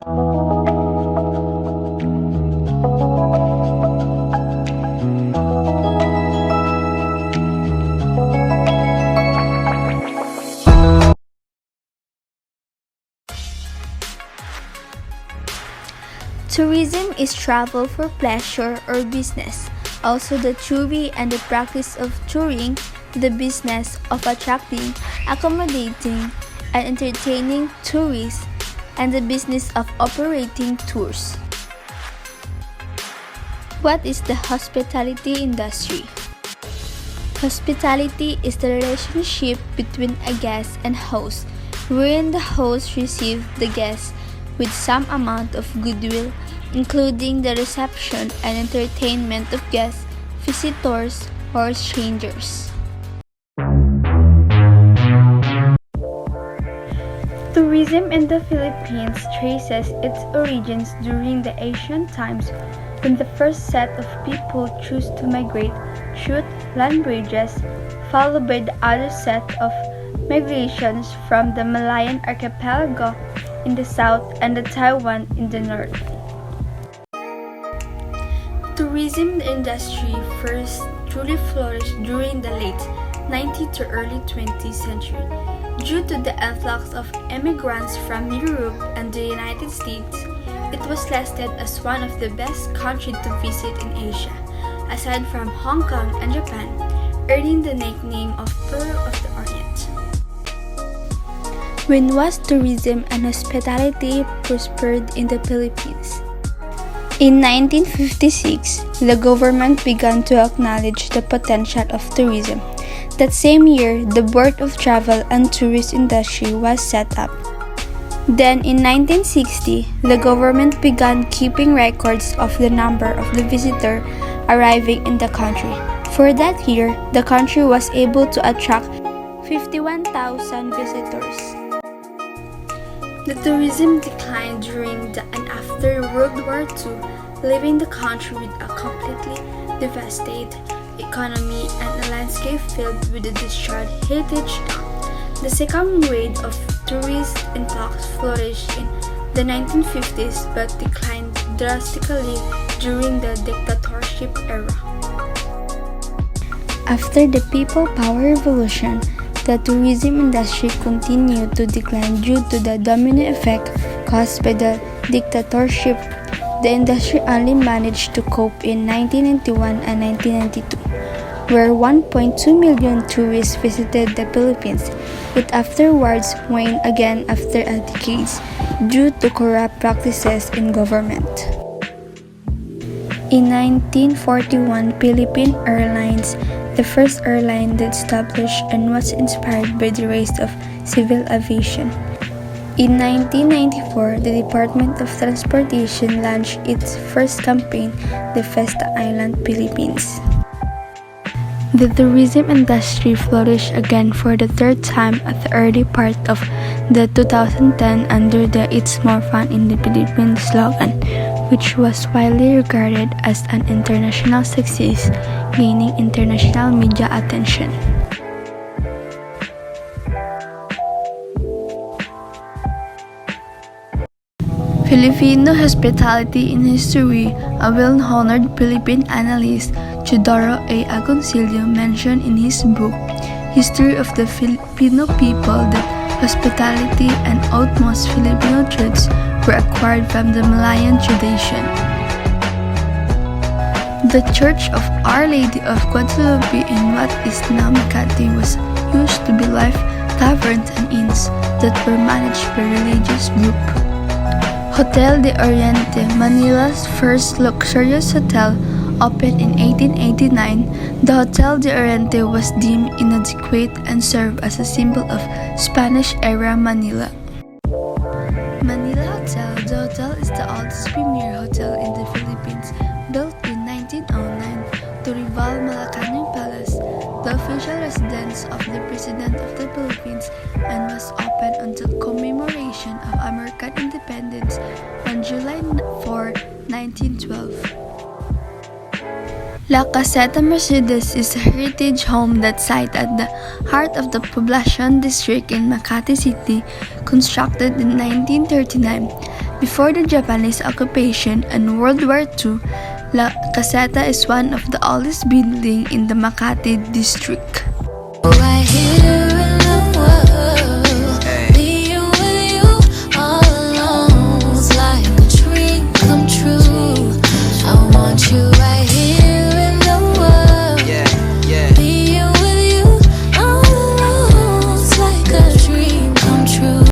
Tourism is travel for pleasure or business. Also, the theory and the practice of touring, the business of attracting, accommodating, and entertaining tourists, and the business of operating tours. What is the hospitality industry? Hospitality is the relationship between a guest and host, wherein the host receives the guest with some amount of goodwill, including the reception and entertainment of guests, visitors, or strangers. Tourism in the Philippines traces its origins during the ancient times when the first set of people chose to migrate through land bridges, followed by the other set of migrations from the Malayan archipelago in the south and the Taiwan in the north. Tourism industry first truly flourished during the late 19th to early 20th century due to the influx of immigrants from Europe and the United States. It was listed as one of the best countries to visit in Asia, aside from Hong Kong and Japan, earning the nickname of Pearl of the Orient. When was tourism and hospitality prospered in the Philippines? In 1956, the government began to acknowledge the potential of tourism. That same year, the Board of Travel and Tourist Industry was set up. Then in 1960, the government began keeping records of the number of the visitors arriving in the country. For that year, the country was able to attract 51,000 visitors. The tourism declined during and after World War II, leaving the country with a completely devastated economy and a landscape filled with a destroyed heritage town. The second wave of tourist influx flourished in the 1950s but declined drastically during the dictatorship era. After the People Power Revolution, the tourism industry continued to decline due to the domino effect caused by the dictatorship. The industry only managed to cope in 1991 and 1992, where 1.2 million tourists visited the Philippines. It afterwards waned again after a decade due to corrupt practices in government. In 1941, Philippine Airlines, the first airline that established and was inspired by the rise of civil aviation. In 1994, the Department of Transportation launched its first campaign, the Festa Island, Philippines. The tourism industry flourished again for the third time at the early part of the 2010 under the It's More Fun in the Philippines slogan, which was widely regarded as an international success, gaining international media attention. Filipino hospitality in history, a well-honored Philippine analyst, Teodoro A. Agoncillo, mentioned in his book, History of the Filipino People, that hospitality and utmost Filipino traits were acquired from the Malayan tradition. The Church of Our Lady of Guadalupe in what is now Makati was used to be life taverns and inns that were managed by religious groups. Hotel de Oriente, Manila's first luxurious hotel, opened in 1889. The Hotel de Oriente was deemed inadequate and served as a symbol of Spanish-era Manila. Manila Hotel. The hotel is the oldest premier hotel in the Philippines, built in 1909 to rival Malacanang Palace, the official residence of the President of the Philippines, and was open until commemoration of American independence on July 4, 1912. La Caseta Mercedes is a heritage home that site at the heart of the Poblacion district in Makati City, constructed in 1939. Before the Japanese occupation and World War II, La Caseta is one of the oldest buildings in the Makati district.